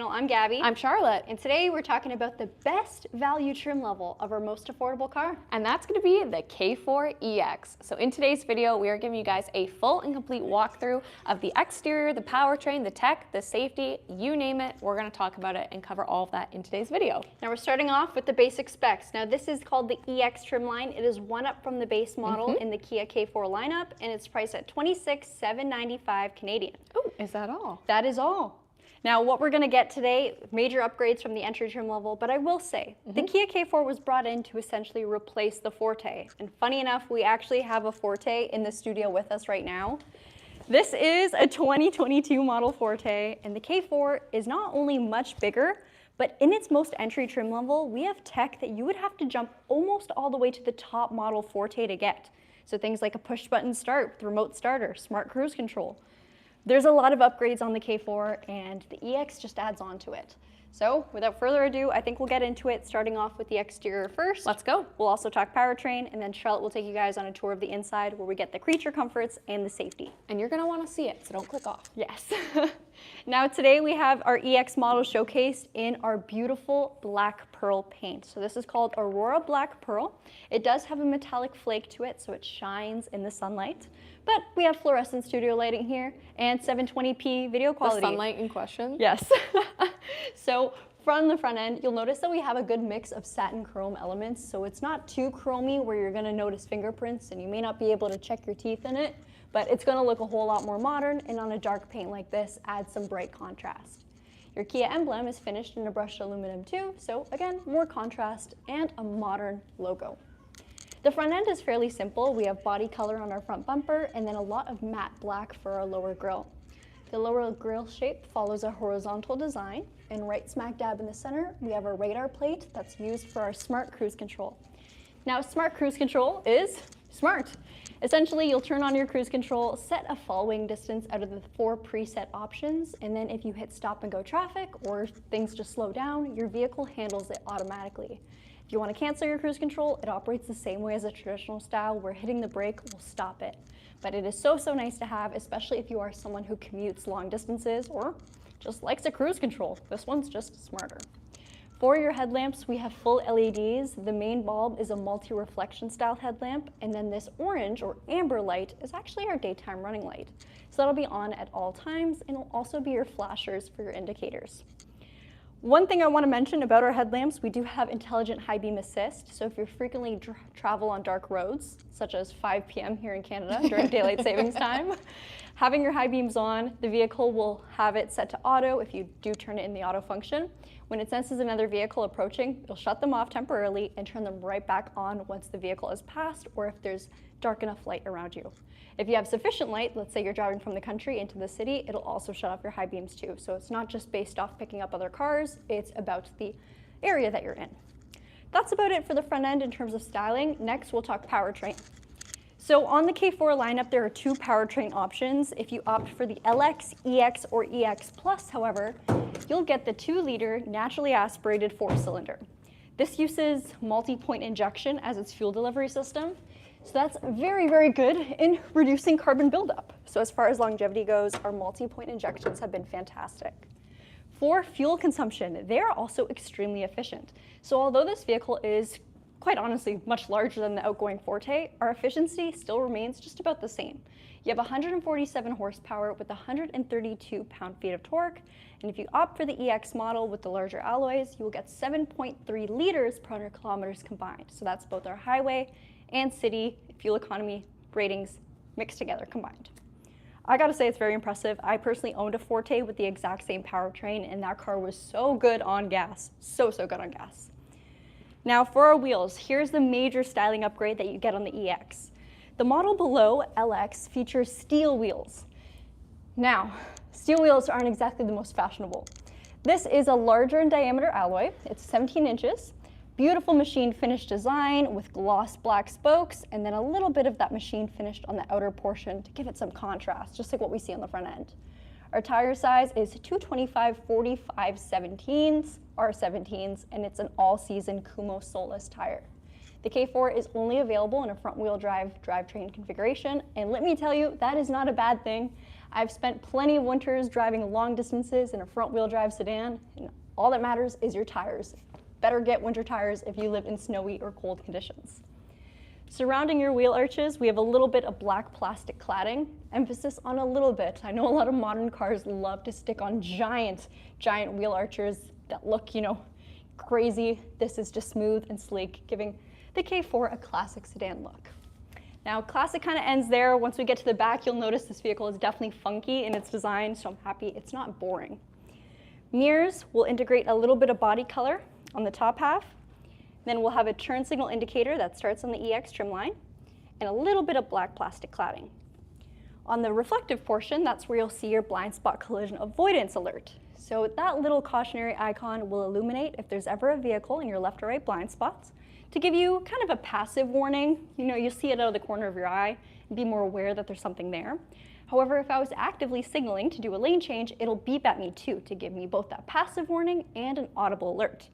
I'm Gabby. I'm Charlotte. And today we're talking about the best value trim level of our most affordable car. And that's going to be the K4EX. So in today's video, we are giving you guys a full and complete walkthrough of the exterior, the powertrain, the tech, the safety, you name it. We're going to talk about it and cover all of that in today's video. Now we're starting off with the basic specs. Now this is called the EX trim line. It is one up from the base model in the Kia K4 lineup, and it's priced at $26,795 Canadian. Oh, is that all? That is all. Now what we're going to get today, major upgrades from the entry trim level, but I will say, the Kia K4 was brought in to essentially replace the Forte. And funny enough, we actually have a Forte in the studio with us right now. This is a 2022 model Forte, and the K4 is not only much bigger, but in its most entry trim level, we have tech that you would have to jump almost all the way to the top model Forte to get. So things like a push button start with remote starter, smart cruise control. There's a lot of upgrades on the K4, and the EX just adds on to it. So without further ado, I think we'll get into it, starting off with the exterior first. Let's go. We'll also talk powertrain, and then Charlotte will take you guys on a tour of the inside where we get the creature comforts and the safety. And you're going to want to see it, so don't click off. Yes. Now today we have our EX model showcased in our beautiful black pearl paint. So this is called Aurora Black Pearl. It does have a metallic flake to it, so it shines in the sunlight. But we have fluorescent studio lighting here and 720p video quality. The sunlight in question? Yes. So from the front end, you'll notice that we have a good mix of satin chrome elements. So it's not too chromy where you're gonna notice fingerprints and you may not be able to check your teeth in it, but it's gonna look a whole lot more modern, and on a dark paint like this, adds some bright contrast. Your Kia emblem is finished in a brushed aluminum too, so again, more contrast and a modern logo. The front end is fairly simple. We have body color on our front bumper and then a lot of matte black for our lower grille. The lower grille shape follows a horizontal design, and right smack dab in the center, we have a radar plate that's used for our smart cruise control. Now, smart cruise control is smart. Essentially, you'll turn on your cruise control, set a following distance out of the 4 preset options, and then if you hit stop and go traffic or things just slow down, your vehicle handles it automatically. If you want to cancel your cruise control, it operates the same way as a traditional style where hitting the brake will stop it. But it is so nice to have, especially if you are someone who commutes long distances or just likes a cruise control. This one's just smarter. For your headlamps, we have full LEDs. The main bulb is a multi-reflection style headlamp, and then this orange or amber light is actually our daytime running light. So that'll be on at all times, and it'll also be your flashers for your indicators. One thing I want to mention about our headlamps, we do have intelligent high beam assist. So if you frequently travel on dark roads, such as 5 p.m. here in Canada during daylight savings time, having your high beams on, the vehicle will have it set to auto if you do turn it in the auto function. When it senses another vehicle approaching, it'll shut them off temporarily and turn them right back on once the vehicle is passed or if there's dark enough light around you. If you have sufficient light, let's say you're driving from the country into the city, it'll also shut off your high beams too. So it's not just based off picking up other cars, it's about the area that you're in. That's about it for the front end in terms of styling. Next, we'll talk powertrain. So on the K4 lineup, there are 2 powertrain options. If you opt for the LX, EX, or EX Plus, however, you'll get the 2-liter naturally aspirated 4-cylinder. This uses multi-point injection as its fuel delivery system. So that's very good in reducing carbon buildup. So as far as longevity goes, our multi-point injections have been fantastic. For fuel consumption, they're also extremely efficient. So although this vehicle is quite honestly much larger than the outgoing Forte, our efficiency still remains just about the same. You have 147 horsepower with 132 pound-feet of torque, and if you opt for the EX model with the larger alloys, you will get 7.3 liters per 100 kilometers combined. So that's both our highway and city fuel economy ratings mixed together combined. I gotta say, it's very impressive. I personally owned a Forte with the exact same powertrain, and that car was so good on gas. So good on gas. Now for our wheels, here's the major styling upgrade that you get on the EX. The model below, LX, features steel wheels. Now, steel wheels aren't exactly the most fashionable. This is a larger in diameter alloy. It's 17 inches. Beautiful machine finished design with gloss black spokes, and then a little bit of that machine finished on the outer portion to give it some contrast, just like what we see on the front end. Our tire size is 225/45 17s, R17s, and it's an all-season Kumo Solus tire. The K4 is only available in a front-wheel drive drivetrain configuration, and let me tell you, that is not a bad thing. I've spent plenty of winters driving long distances in a front-wheel drive sedan, and all that matters is your tires. Better get winter tires if you live in snowy or cold conditions. Surrounding your wheel arches, we have a little bit of black plastic cladding. Emphasis on a little bit. I know a lot of modern cars love to stick on giant wheel arches that look, crazy. This is just smooth and sleek, giving the K4 a classic sedan look. Now, classic kind of ends there. Once we get to the back, you'll notice this vehicle is definitely funky in its design, so I'm happy it's not boring. Mirrors will integrate a little bit of body color on the top half. Then we'll have a turn signal indicator that starts on the EX trim line, and a little bit of black plastic cladding. On the reflective portion, that's where you'll see your blind spot collision avoidance alert. So that little cautionary icon will illuminate if there's ever a vehicle in your left or right blind spots to give you kind of a passive warning. You'll see it out of the corner of your eye and be more aware that there's something there. However, if I was actively signaling to do a lane change, it'll beep at me too to give me both that passive warning and an audible alert.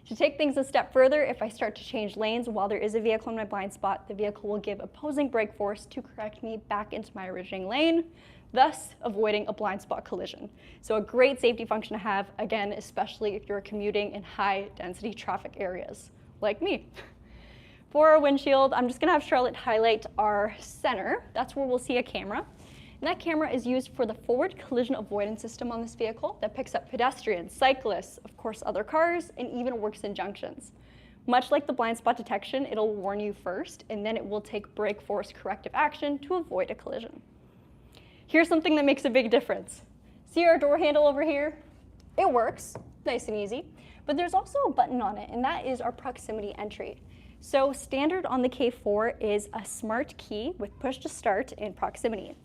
To take things a step further, if I start to change lanes while there is a vehicle in my blind spot, the vehicle will give opposing brake force to correct me back into my originating lane, thus avoiding a blind spot collision. So a great safety function to have, again, especially if you're commuting in high density traffic areas, like me. For our windshield, I'm just gonna have Charlotte highlight our center. That's where we'll see a camera. And that camera is used for the forward collision avoidance system on this vehicle that picks up pedestrians, cyclists, of course other cars, and even works in junctions. Much like the blind spot detection, it'll warn you first, and then it will take brake force corrective action to avoid a collision. Here's something that makes a big difference. See our door handle over here? It works, nice and easy, but there's also a button on it, and that is our proximity entry. So standard on the K4 is a smart key with push to start and proximity.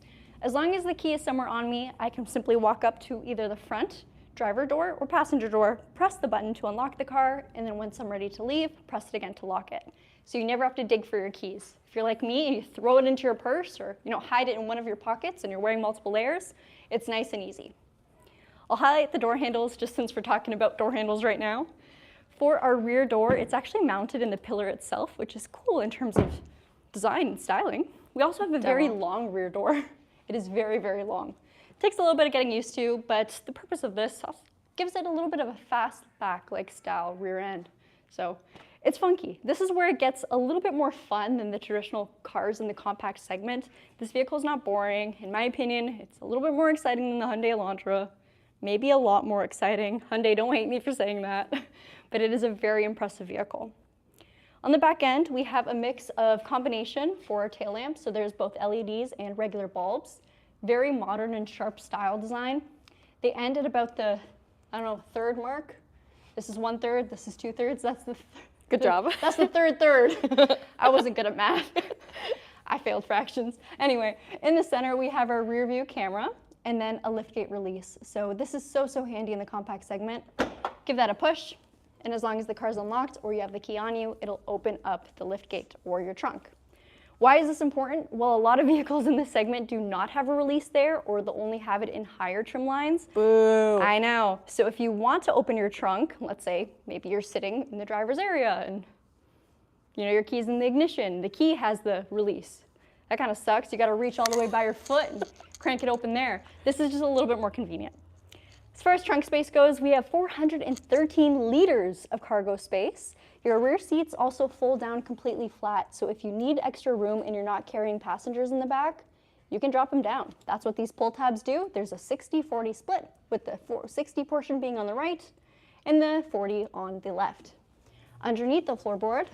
As long as the key is somewhere on me, I can simply walk up to either the front driver door or passenger door, press the button to unlock the car, and then once I'm ready to leave, press it again to lock it. So you never have to dig for your keys. If you're like me and you throw it into your purse or hide it in one of your pockets and you're wearing multiple layers, it's nice and easy. I'll highlight the door handles just since we're talking about door handles right now. For our rear door, it's actually mounted in the pillar itself, which is cool in terms of design and styling. We also have a very long rear door. It is very, very long. It takes a little bit of getting used to, but the purpose of this gives it a little bit of a fastback-like style rear end. So it's funky. This is where it gets a little bit more fun than the traditional cars in the compact segment. This vehicle is not boring. In my opinion, it's a little bit more exciting than the Hyundai Elantra. Maybe a lot more exciting. Hyundai, don't hate me for saying that. But it is a very impressive vehicle. On the back end, we have a mix of combination for our tail lamps. So there's both LEDs and regular bulbs. Very modern and sharp style design. They end at about the, third mark. This is 1/3, this is 2/3. That's the Good job. That's the third. I wasn't good at math. I failed fractions. Anyway, in the center, we have our rear view camera and then a liftgate release. So this is so handy in the compact segment. Give that a push. And as long as the car's unlocked or you have the key on you, it'll open up the liftgate or your trunk. Why is this important? Well, a lot of vehicles in this segment do not have a release there, or they'll only have it in higher trim lines. Boo. I know. So if you want to open your trunk, let's say maybe you're sitting in the driver's area and your key's in the ignition, the key has the release. That kind of sucks. You got to reach all the way by your foot and crank it open there. This is just a little bit more convenient. As far as trunk space goes, we have 413 liters of cargo space. Your rear seats also fold down completely flat, so if you need extra room and you're not carrying passengers in the back, you can drop them down. That's what these pull tabs do. There's a 60-40 split, with the 60 portion being on the right and the 40 on the left. Underneath the floorboard,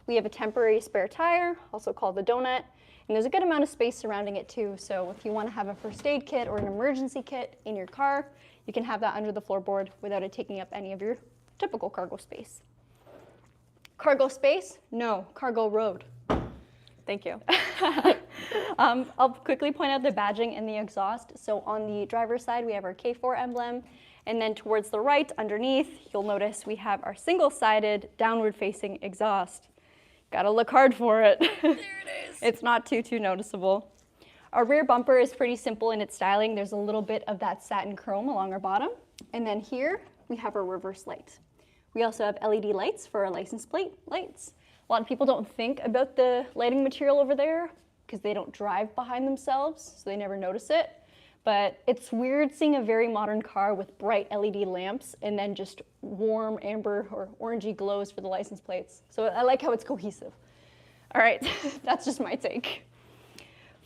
we have a temporary spare tire, also called the donut, and there's a good amount of space surrounding it too, so if you want to have a first aid kit or an emergency kit in your car, you can have that under the floorboard without it taking up any of your typical cargo space. Cargo space? No, cargo road. Thank you. I'll quickly point out the badging and the exhaust. So on the driver's side, we have our K4 emblem, and then towards the right, underneath, you'll notice we have our single-sided, downward-facing exhaust. Gotta look hard for it. There it is. It's not too noticeable. Our rear bumper is pretty simple in its styling. There's a little bit of that satin chrome along our bottom. And then here, we have our reverse light. We also have LED lights for our license plate lights. A lot of people don't think about the lighting material over there because they don't drive behind themselves, so they never notice it. But it's weird seeing a very modern car with bright LED lamps and then just warm amber or orangey glows for the license plates. So I like how it's cohesive. All right, that's just my take.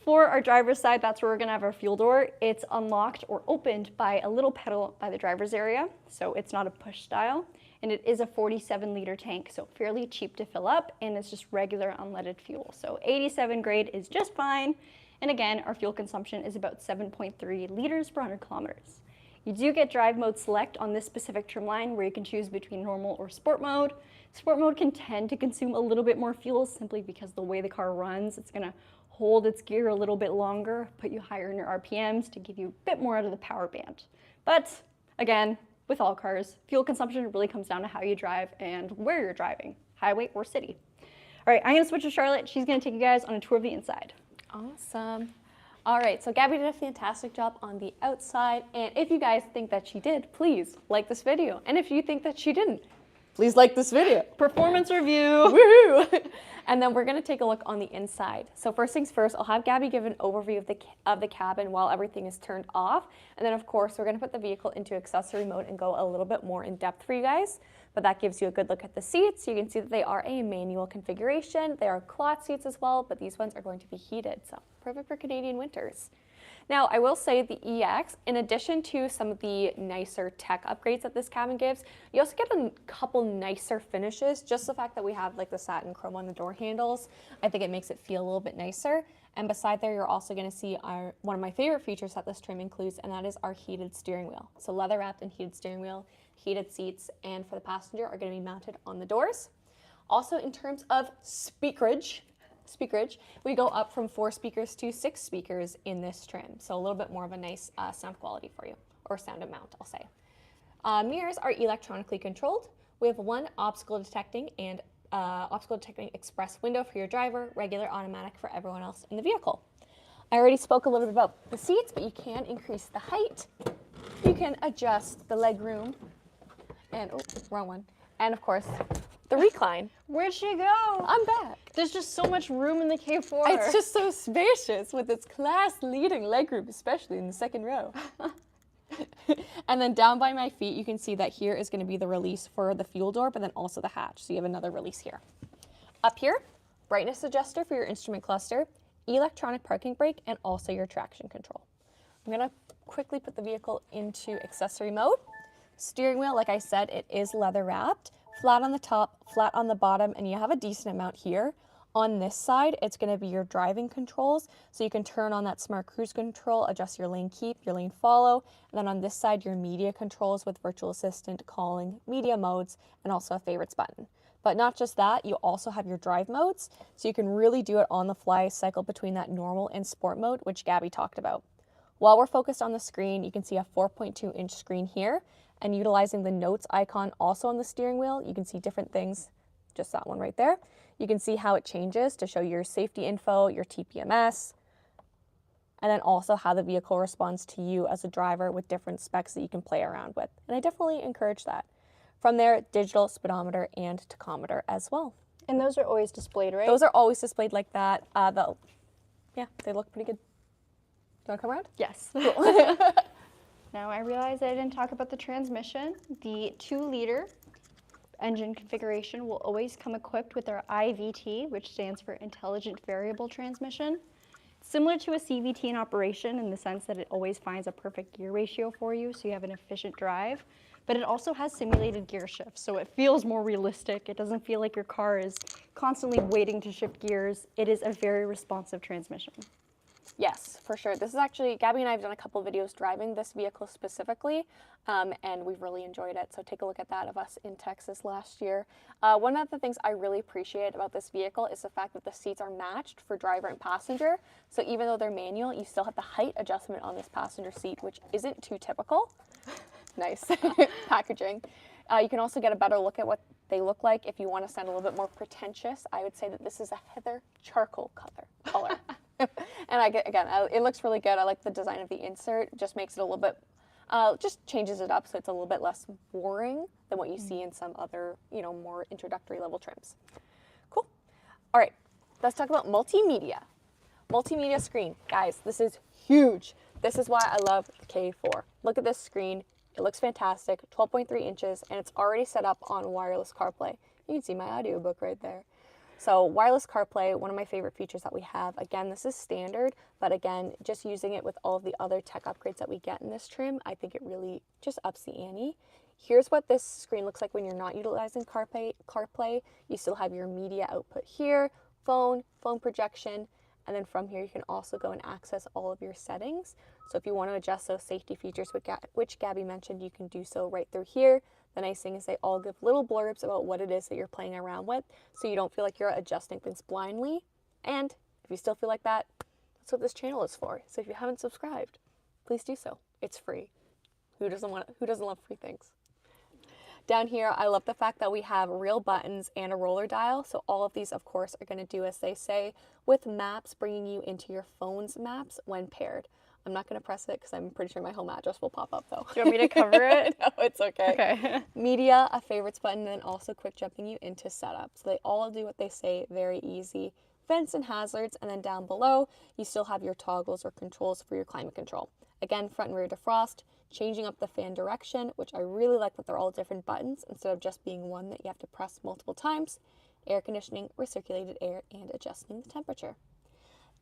For our driver's side, that's where we're gonna have our fuel door. It's unlocked or opened by a little pedal by the driver's area, so it's not a push style. And it is a 47-liter tank, so fairly cheap to fill up, and it's just regular unleaded fuel. So 87 grade is just fine. And again, our fuel consumption is about 7.3 liters per 100 kilometers. You do get drive mode select on this specific trim line where you can choose between normal or sport mode. Sport mode can tend to consume a little bit more fuel simply because the way the car runs, it's gonna hold its gear a little bit longer, put you higher in your RPMs to give you a bit more out of the power band. But again, with all cars, fuel consumption really comes down to how you drive and where you're driving, highway or city. All right, I'm gonna switch to Charlotte. She's gonna take you guys on a tour of the inside. Awesome. All right, so Gabby did a fantastic job on the outside, and if you guys think that she did, please like this video. And if you think that she didn't, please like this video. Performance review. Woohoo! And then we're gonna take a look on the inside. So first things first, I'll have Gabby give an overview of the cabin while everything is turned off. And then of course, we're gonna put the vehicle into accessory mode and go a little bit more in depth for you guys. But that gives you a good look at the seats. You can see that they are a manual configuration. They are cloth seats as well, but these ones are going to be heated. So perfect for Canadian winters. Now, I will say the EX, in addition to some of the nicer tech upgrades that this cabin gives, you also get a couple nicer finishes. Just the fact that we have like the satin chrome on the door handles, I think it makes it feel a little bit nicer. And beside there, you're also gonna see one of my favorite features that this trim includes, and that is our heated steering wheel. So leather wrapped and heated steering wheel, heated seats, and for the passenger are gonna be mounted on the doors. Also, in terms of speakerage, we go up from 4 speakers to 6 speakers in this trim. So a little bit more of a nice sound quality for you, or sound amount, I'll say. Mirrors are electronically controlled. We have one obstacle detecting express window for your driver, regular automatic for everyone else in the vehicle. I already spoke a little bit about the seats, but you can increase the height. You can adjust the leg room, and, oh, wrong one. And of course, the recline. Where'd she go? I'm back. There's just so much room in the K4. It's just so spacious with its class-leading legroom, especially in the second row. And then down by my feet, you can see that here is going to be the release for the fuel door, but then also the hatch. So you have another release here. Up here, brightness adjuster for your instrument cluster, electronic parking brake, and also your traction control. I'm going to quickly put the vehicle into accessory mode. Steering wheel, like I said, it is leather wrapped. Flat on the top, flat on the bottom, and you have a decent amount here. On this side, it's going to be your driving controls, so you can turn on that smart cruise control, adjust your lane keep, your lane follow, and then on this side, your media controls with virtual assistant, calling, media modes, and also a favorites button. But not just that, you also have your drive modes, so you can really do it on the fly, cycle between that normal and sport mode, which Gabby talked about. While we're focused on the screen, you can see a 4.2-inch screen here, and utilizing the notes icon also on the steering wheel, you can see different things, just that one right there. You can see how it changes to show your safety info, your TPMS, and then also how the vehicle responds to you as a driver with different specs that you can play around with. And I definitely encourage that. From there, digital speedometer and tachometer as well. And those are always displayed, right? Those are always displayed like that. Yeah, they look pretty good. Do you want to come around? Yes. Now I realize I didn't talk about the transmission. The 2-liter engine configuration will always come equipped with our IVT, which stands for Intelligent Variable Transmission. Similar to a CVT in operation in the sense that it always finds a perfect gear ratio for you, so you have an efficient drive. But it also has simulated gear shifts, so it feels more realistic. It doesn't feel like your car is constantly waiting to shift gears. It is a very responsive transmission. Yes, for sure. This is actually, Gabby and I have done a couple videos driving this vehicle specifically, and we've really enjoyed it. So take a look at that of us in Texas last year. One of the things I really appreciate about this vehicle is the fact that the seats are matched for driver and passenger. So even though they're manual, you still have the height adjustment on this passenger seat, which isn't too typical. Nice packaging. You can also get a better look at what they look like. If you want to sound a little bit more pretentious, I would say that this is a heather charcoal color. And it looks really good. I like the design of the insert. It just makes it a little bit, just changes it up so it's a little bit less boring than what you see in some other, more introductory level trims. Cool. All right, let's talk about multimedia. Multimedia screen. Guys, this is huge. This is why I love the K4. Look at this screen. It looks fantastic, 12.3 inches, and it's already set up on wireless CarPlay. You can see my audiobook right there. So wireless CarPlay, one of my favorite features that we have. Again, this is standard, but again, just using it with all of the other tech upgrades that we get in this trim, I think it really just ups the ante. Here's what this screen looks like when you're not utilizing CarPlay. You still have your media output here, phone projection, and then from here you can also go and access all of your settings. So if you want to adjust those safety features, which Gabby mentioned, you can do so right through here. The nice thing is they all give little blurbs about what it is that you're playing around with, so you don't feel like you're adjusting things blindly. And if you still feel like that, that's what this channel is for. So if you haven't subscribed, please do so. It's free. Who doesn't love free things? Down here, I love the fact that we have real buttons and a roller dial. So all of these, of course, are going to do as they say, with maps bringing you into your phone's maps when paired. I'm not going to press it because I'm pretty sure my home address will pop up though. Do you want me to cover it? No, it's okay. Okay. Media, a favorites button, and then also quick jumping you into setup. So they all do what they say, very easy. Vents and hazards, and then down below, you still have your toggles or controls for your climate control. Again, front and rear defrost, changing up the fan direction, which I really like that they're all different buttons instead of just being one that you have to press multiple times. Air conditioning, recirculated air, and adjusting the temperature.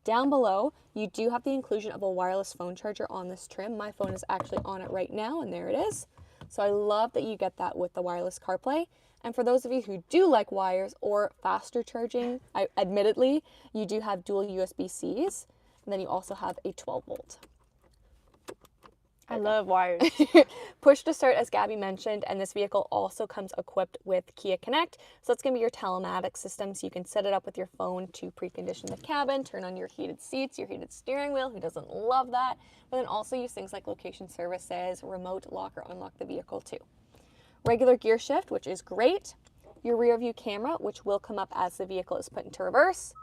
Down below, you do have the inclusion of a wireless phone charger on this trim. My phone is actually on it right now, and there it is. So I love that you get that with the wireless CarPlay. And for those of you who do like wires or faster charging, admittedly, you do have dual USB-Cs, and then you also have a 12-volt. I love wires. Push to start, as Gabby mentioned, and this vehicle also comes equipped with Kia Connect. So it's going to be your telematics system, so you can set it up with your phone to precondition the cabin, turn on your heated seats, your heated steering wheel. Who doesn't love that? But then also use things like location services, remote lock or unlock the vehicle too. Regular gear shift, which is great. Your rear view camera, which will come up as the vehicle is put into reverse.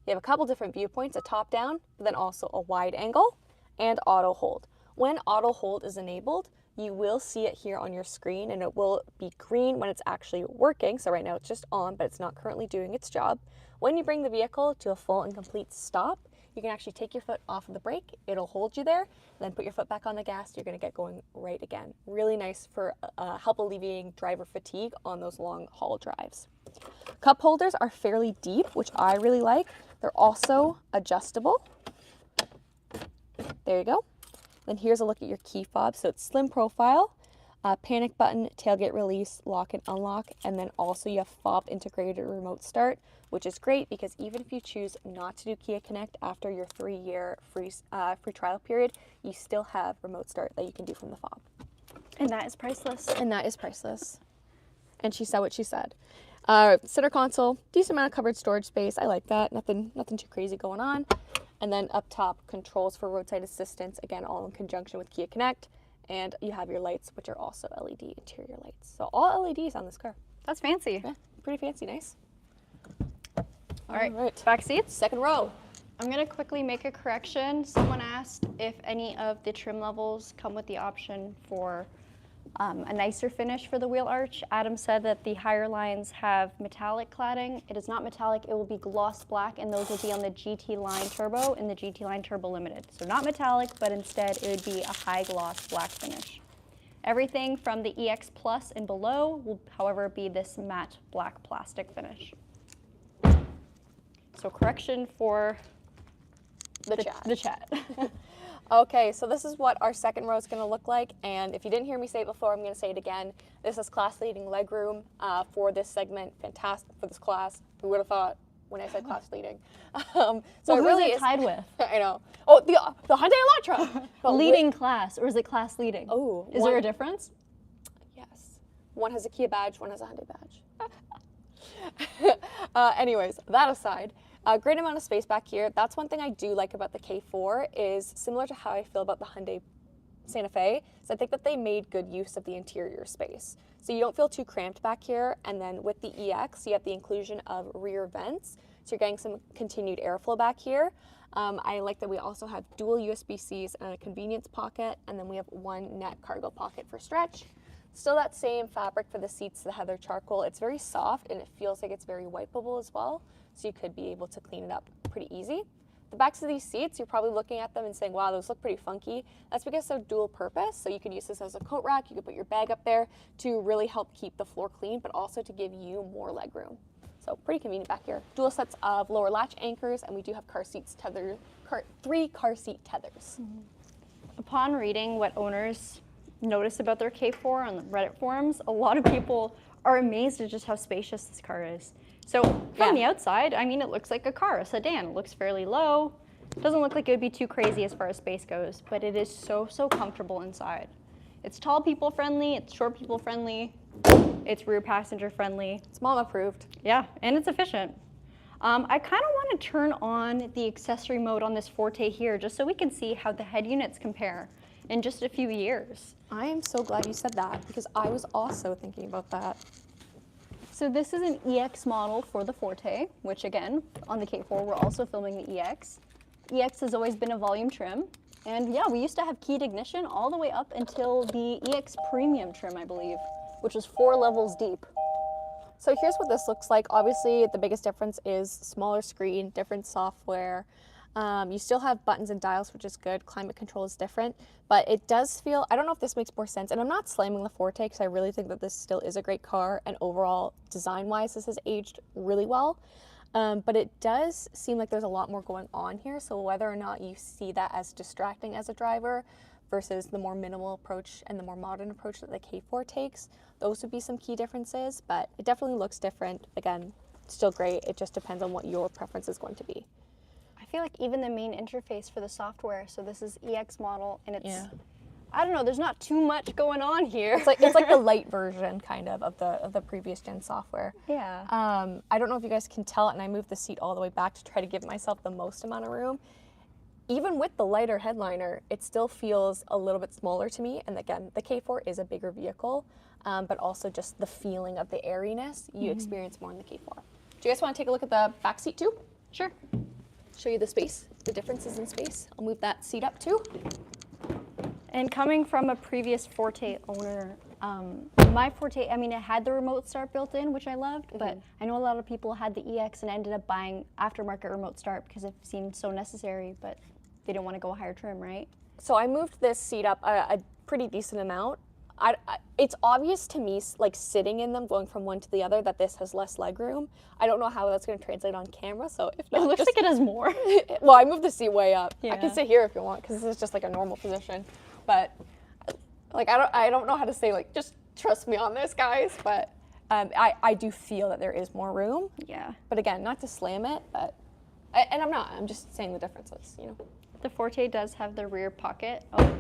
You have a couple different viewpoints, a top down, but then also a wide angle and auto hold. When auto hold is enabled, you will see it here on your screen, and it will be green when it's actually working. So right now it's just on, but it's not currently doing its job. When you bring the vehicle to a full and complete stop, you can actually take your foot off of the brake. It'll hold you there, then put your foot back on the gas. You're going to get going right again. Really nice for help alleviating driver fatigue on those long haul drives. Cup holders are fairly deep, which I really like. They're also adjustable. There you go. Then here's a look at your key fob. So it's slim profile, panic button, tailgate release, lock and unlock, and then also you have fob integrated remote start, which is great because even if you choose not to do Kia Connect after your 3-year free trial period, you still have remote start that you can do from the fob. And that is priceless. And that is priceless. And she said what she said. Center console, decent amount of covered storage space. I like that. Nothing too crazy going on. And then up top, controls for roadside assistance, again, all in conjunction with Kia Connect. And you have your lights, which are also LED interior lights. So all LEDs on this car. That's fancy. Yeah, pretty fancy, nice. All right, back seats. Second row. I'm gonna quickly make a correction. Someone asked if any of the trim levels come with the option for a nicer finish for the wheel arch. Adam said that the higher lines have metallic cladding. It is not metallic, it will be gloss black, and those will be on the GT Line Turbo and the GT Line Turbo Limited. So not metallic, but instead it would be a high gloss black finish. Everything from the EX Plus and below will, however, be this matte black plastic finish. So correction for the chat. Okay, so this is what our second row is going to look like, and if you didn't hear me say it before, I'm going to say it again. This is class-leading legroom for this segment. Fantastic for this class. Who would have thought when I said class-leading? So it really is tied with? I know. Oh, the Hyundai Elantra. Leading class, or is it class leading? Oh, is there a difference? Yes. One has a Kia badge, one has a Hyundai badge. Anyways, that aside. A great amount of space back here. That's one thing I do like about the K4 is similar to how I feel about the Hyundai Santa Fe. So I think that they made good use of the interior space. So you don't feel too cramped back here. And then with the EX, you have the inclusion of rear vents. So you're getting some continued airflow back here. I like that we also have dual USB-Cs and a convenience pocket. And then we have one net cargo pocket for stretch. Still that same fabric for the seats, the heather charcoal. It's very soft and it feels like it's very wipeable as well. So you could be able to clean it up pretty easy. The backs of these seats, you're probably looking at them and saying, wow, those look pretty funky. That's because they're dual purpose. So you could use this as a coat rack. You could put your bag up there to really help keep the floor clean, but also to give you more leg room. So pretty convenient back here. Dual sets of lower latch anchors, and we do have car seats tethered, 3 car seat tethers. Upon reading what owners notice about their K4 on the Reddit forums, a lot of people are amazed at just how spacious this car is. So from the outside, I mean, it looks like a car, a sedan. It looks fairly low. Doesn't look like it would be too crazy as far as space goes, but it is so, so comfortable inside. It's tall people friendly, it's short people friendly, it's rear passenger friendly. It's mom approved. Yeah, and it's efficient. I kind of want to turn on the accessory mode on this Forte here, just so we can see how the head units compare in just a few years. I am so glad you said that, because I was also thinking about that. So this is an EX model for the Forte, which again, on the K4, we're also filming the EX. EX has always been a volume trim. And yeah, we used to have keyed ignition all the way up until the EX Premium trim, I believe, which was 4 levels deep. So here's what this looks like. Obviously, the biggest difference is smaller screen, different software. You still have buttons and dials, which is good. Climate control is different, but it does feel, I don't know if this makes more sense, and I'm not slamming the Forte because I really think that this still is a great car, and overall, design-wise, this has aged really well. But it does seem like there's a lot more going on here, so whether or not you see that as distracting as a driver versus the more minimal approach and the more modern approach that the K4 takes, those would be some key differences, but it definitely looks different. Again, still great. It just depends on what your preference is going to be. I feel like even the main interface for the software, so this is EX model, and it's, I don't know, there's not too much going on here. It's like the light version kind of the previous gen software. Yeah. I don't know if you guys can tell, and I moved the seat all the way back to try to give myself the most amount of room. Even with the lighter headliner, it still feels a little bit smaller to me. And again, the K4 is a bigger vehicle, but also just the feeling of the airiness you experience more in the K4. Do you guys want to take a look at the back seat too? Sure. Show you the space, the differences in space. I'll move that seat up too. And coming from a previous Forte owner, my Forte, I mean, it had the remote start built in, which I loved, but I know a lot of people had the EX and ended up buying aftermarket remote start because it seemed so necessary, but they didn't want to go higher trim, right? So I moved this seat up a pretty decent amount. It's obvious to me, like sitting in them, going from one to the other, that this has less leg room. I don't know how that's going to translate on camera, so if not, It looks like it has more. Well, I moved the seat way up. I Yeah. can sit here if you want, because this is just like a normal position. But like I don't know how to say, like, just trust me on this, guys. But I do feel that there is more room. Yeah. But again, not to slam it, but and I'm just saying the differences, you know. The Forte does have the rear pocket. Oh,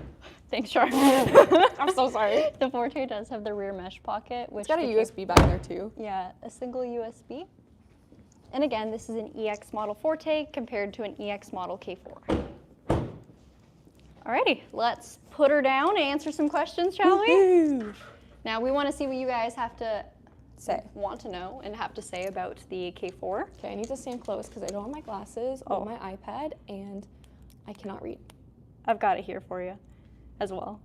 thanks, Char. I'm so sorry. The Forte does have the rear mesh pocket, which It's got a the USB back there too. Yeah, a single USB. And again, this is an EX model Forte compared to an EX model K4. Alrighty, let's put her down and answer some questions, shall we? Now we want to see what you guys have to want to know and have to say about the K4. Okay, I need to stand close because I don't have my glasses or my iPad and I cannot read. I've got it here for you as well.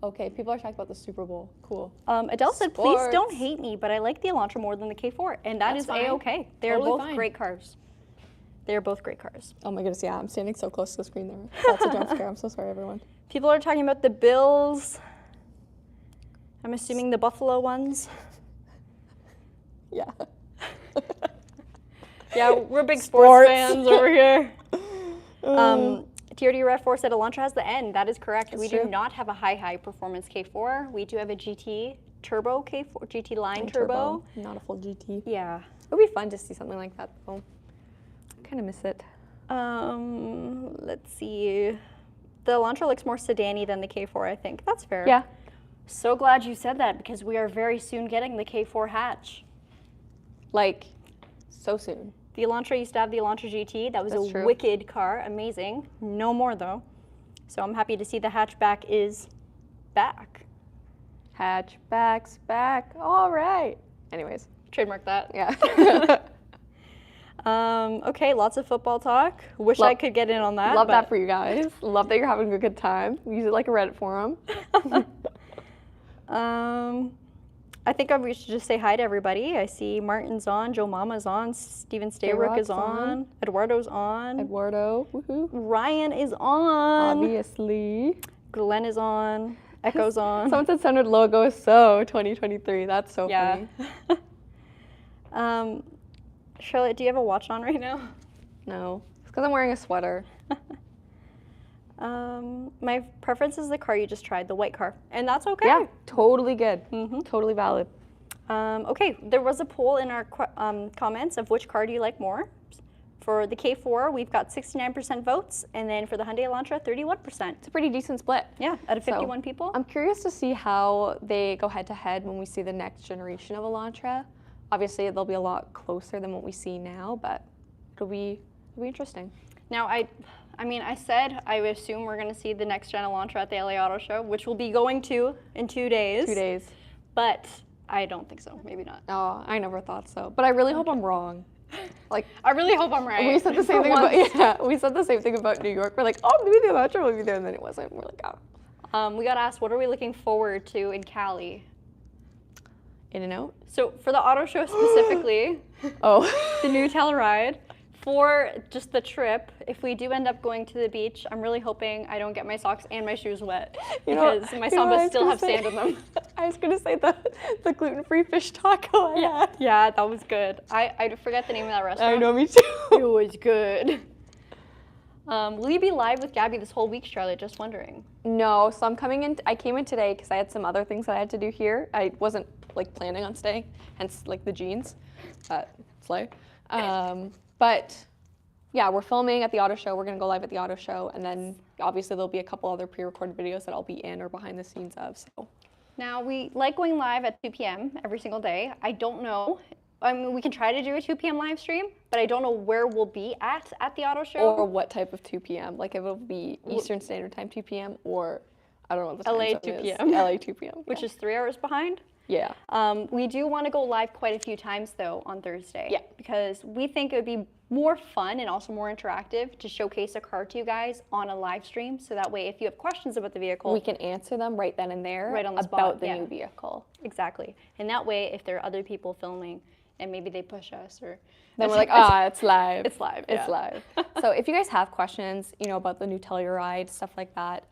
Okay, people are talking about the Super Bowl. Cool. Adele said, please don't hate me, but I like the Elantra more than the K4, and that is A-okay. They're Totally both fine. great cars. They're both great cars. Oh my goodness, yeah, I'm standing so close to the screen there. That's a jump scare. I'm so sorry, everyone. People are talking about the Bills. I'm assuming the Buffalo ones. Yeah. Yeah, we're big sports fans over here. TRD Rev 4 said Elantra has the N. That is correct. We do not have a high performance K4. We do have a GT Turbo K4, GT Line Turbo. Not a full GT. Yeah. It would be fun to see something like that though. I kind of miss it. Let's see. The Elantra looks more sedan-y than the K4, I think. That's fair. Yeah. So glad you said that because we are very soon getting the K4 hatch. Like, so soon. The Elantra used to have the Elantra GT. That was That's a true. wicked car, amazing. No more though. So I'm happy to see the hatchback is back. Hatchback's back. All right. Anyways. Trademark that. Yeah. Okay, lots of football talk. Wish I could get in on that. Love that for you guys. Love that you're having a good time. Use it like a Reddit forum. I think we should just say hi to everybody. I see Martin's on, Joe Mama's on, Steven Stayrook is on, Eduardo's on. Eduardo, woohoo. Ryan is on. Obviously. Glenn is on. Echo's on. Someone said standard logo is so 2023. That's so funny. Charlotte, do you have a watch on right now? No, it's because I'm wearing a sweater. My preference is the car you just tried, the white car, and that's okay. Yeah, totally good. Totally valid. Okay, there was a poll in our comments of which car do you like more. For the K4, we've got 69% votes, and then for the Hyundai Elantra, 31%. It's a pretty decent split. Yeah, out of 51 people. I'm curious to see how they go head-to-head when we see the next generation of Elantra. Obviously, they'll be a lot closer than what we see now, but it'll be interesting. Now, I mean, I said I would assume we're going to see the next gen Elantra at the LA Auto Show, which we'll be going to in 2 days. 2 days. But I don't think so. Maybe not. Oh, I never thought so. But I really hope I'm wrong. Like, I really hope I'm right. We said the same thing about we said the same thing about New York. We're like, oh, maybe the Elantra will be there, and then it wasn't. We're like, oh. We got asked, what are we looking forward to in Cali? In-N-Out? So for the auto show specifically, the new Telluride. For just the trip, if we do end up going to the beach, I'm really hoping I don't get my socks and my shoes wet because my Sambas still have sand in them. I was gonna say the gluten-free fish taco I had. Yeah, that was good. I forget the name of that restaurant. I know, me too. It was good. Will you be live with Gabby this whole week, Charlotte? Just wondering. No, so I came in today because I had some other things that I had to do here. I wasn't like planning on staying, hence like the jeans. Slay. But yeah, we're filming at the auto show. We're gonna go live at the auto show, and then obviously there'll be a couple other pre-recorded videos that I'll be in or behind the scenes of. So now we like going live at 2 p.m. every single day. I don't know. I mean, we can try to do a 2 p.m. live stream, but I don't know where we'll be at the auto show. Or what type of 2 p.m. Like if it'll be Eastern Standard Time 2 p.m. or I don't know what the time LA zone 2 is. p.m. LA 2 p.m. Which is 3 hours behind. Yeah. We do want to go live quite a few times though on Thursday. Yeah. Because we think it would be more fun and also more interactive to showcase a car to you guys on a live stream. So that way, if you have questions about the vehicle, we can answer them right then and there right on the about spot, the new vehicle. Exactly. And that way, if there are other people filming and maybe they push us or then we're like, it's live. It's live. It's live. So if you guys have questions, about the new Telluride, stuff like that,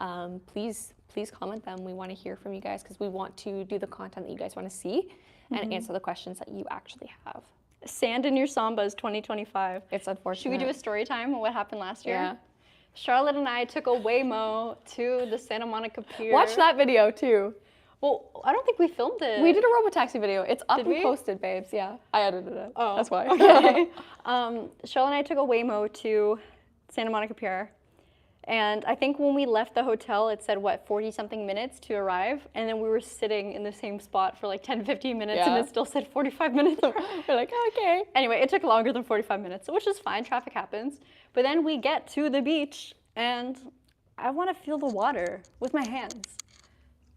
please comment them. We want to hear from you guys because we want to do the content that you guys want to see and answer the questions that you actually have. Sand in your Sambas 2025. It's unfortunate. Should we do a story time on what happened last year? Yeah. Charlotte and I took a Waymo to the Santa Monica Pier. Watch that video too. Well, I don't think we filmed it. We did a robotaxi video. It's up Did and we? posted, babes. Yeah, I edited it. Oh, that's why. Okay. Charlotte and I took a Waymo to Santa Monica Pier. And I think when we left the hotel, it said, 40-something minutes to arrive? And then we were sitting in the same spot for like 10, 15 minutes, and it still said 45 minutes. We're like, okay. Anyway, it took longer than 45 minutes, which is fine. Traffic happens. But then we get to the beach, and I want to feel the water with my hands.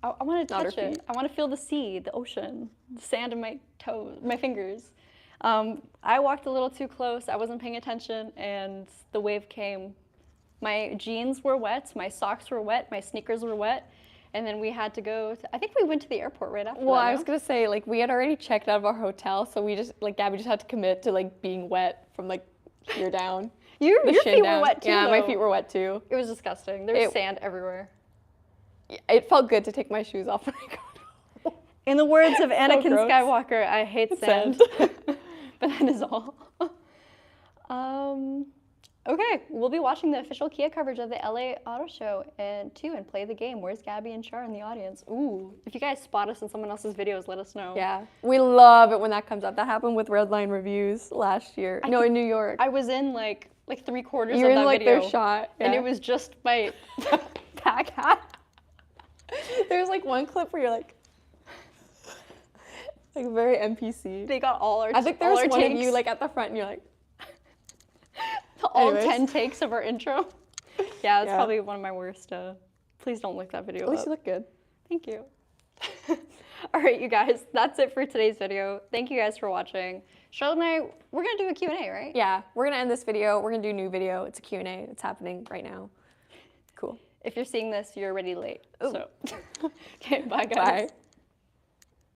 I want to touch it. I want to feel the sea, the ocean, the sand in my toes, my fingers. I walked a little too close. I wasn't paying attention, and the wave came. My jeans were wet, my socks were wet, my sneakers were wet, and then we had to go I think we went to the airport right after that. Well, I was going to say, we had already checked out of our hotel, so we just, Gabby just had to commit to, being wet from, here down. Your feet were wet, too, Yeah, though. my feet were wet, too. It was disgusting. There was sand everywhere. It felt good to take my shoes off when I got home. In the words of Anakin Skywalker, I hate sand. But that is all. Okay, we'll be watching the official Kia coverage of the LA Auto Show and play the game. Where's Gabby and Char in the audience? Ooh, if you guys spot us in someone else's videos, let us know. Yeah, we love it when that comes up. That happened with Redline Reviews last year. In New York. I was in like 3/4 of that video. You're in their shot. Yeah. And it was just my pack hat. There's one clip where you're very NPC. They got all our I think there's one takes. of you at the front and you're all 10 takes of our intro. Yeah, that's probably one of my worst. Please don't look that video up. At least you look good. Thank you. All right, you guys, that's it for today's video. Thank you guys for watching. Charlotte and I, we're going to do a Q&A, right? Yeah, we're going to end this video. We're going to do a new video. It's a Q&A. It's happening right now. Cool. If you're seeing this, you're already late. Ooh. So, okay, bye, guys. Bye.